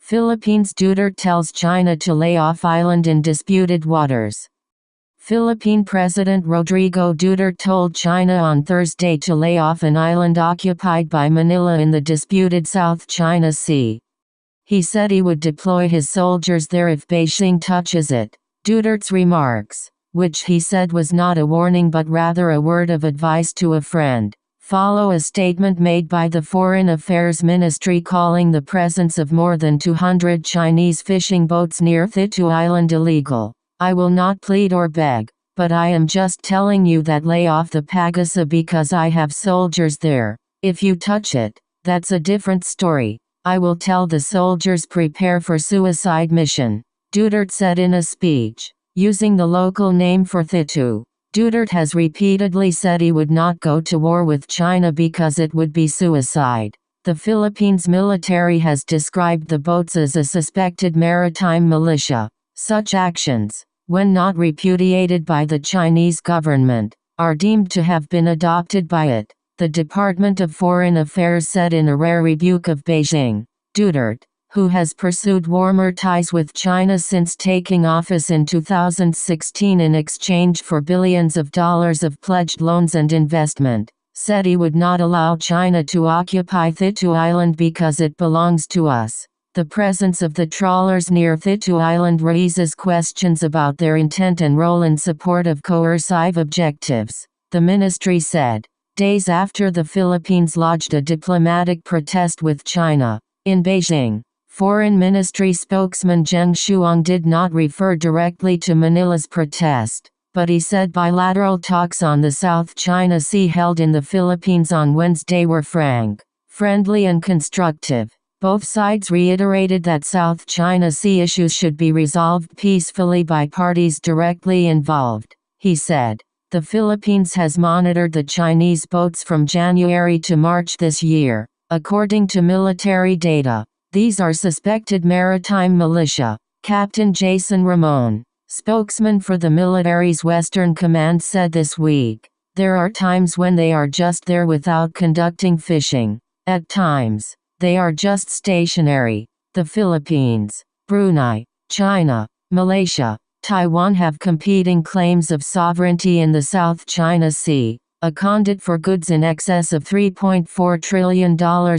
Philippines Duterte tells China to lay off island in disputed waters. Philippine President Rodrigo Duterte told China on Thursday to lay off an island occupied by Manila in the disputed South China Sea. He said he would deploy his soldiers there if Beijing touches it. Duterte's remarks, which he said was not a warning but rather a word of advice to a friend, follow a statement made by the Foreign Affairs Ministry calling the presence of more than 200 Chinese fishing boats near Thitu Island illegal. "I will not plead or beg, but I am just telling you that lay off the Pagasa because I have soldiers there. If you touch it, that's a different story. I will tell the soldiers prepare for suicide mission," Duterte said in a speech, using the local name for Thitu. Duterte has repeatedly said he would not go to war with China because it would be suicide. The Philippines military has described the boats as a suspected maritime militia. Such actions, when not repudiated by the Chinese government, are deemed to have been adopted by it, the Department of Foreign Affairs said in a rare rebuke of Beijing. Duterte, who has pursued warmer ties with China since taking office in 2016 in exchange for billions of dollars of pledged loans and investment, said he would not allow China to occupy Thitu Island because it belongs to us. The presence of the trawlers near Thitu Island raises questions about their intent and role in support of coercive objectives, the ministry said, days after the Philippines lodged a diplomatic protest with China. In Beijing, Foreign Ministry spokesman Zheng Shuang did not refer directly to Manila's protest, but he said bilateral talks on the South China Sea held in the Philippines on Wednesday were frank, friendly and constructive. Both sides reiterated that South China Sea issues should be resolved peacefully by parties directly involved, he said. The Philippines has monitored the Chinese boats from January to March this year. According to military data, these are suspected maritime militia. Captain Jason Ramon, spokesman for the military's Western Command, said this week, "There are times when they are just there without conducting fishing. At times, they are just stationary." The Philippines, Brunei, China, Malaysia, Taiwan have competing claims of sovereignty in the South China Sea, a conduit for goods in excess of $3.4 trillion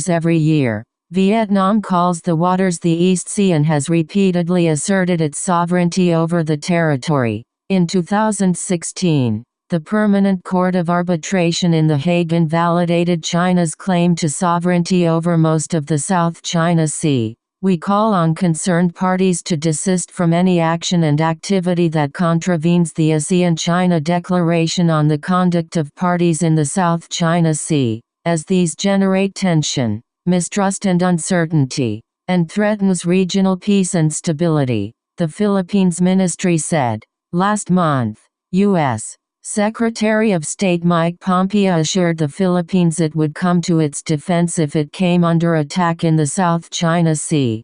every year. Vietnam calls the waters the East Sea and has repeatedly asserted its sovereignty over the territory. In 2016, the Permanent Court of Arbitration in The Hague invalidated China's claim to sovereignty over most of the South China Sea. "We call on concerned parties to desist from any action and activity that contravenes the ASEAN-China Declaration on the Conduct of Parties in the South China Sea, as these generate tension, mistrust and uncertainty, and threatens regional peace and stability," the Philippines ministry said. Last month, U.S. Secretary of State Mike Pompeo assured the Philippines it would come to its defense if it came under attack in the South China Sea.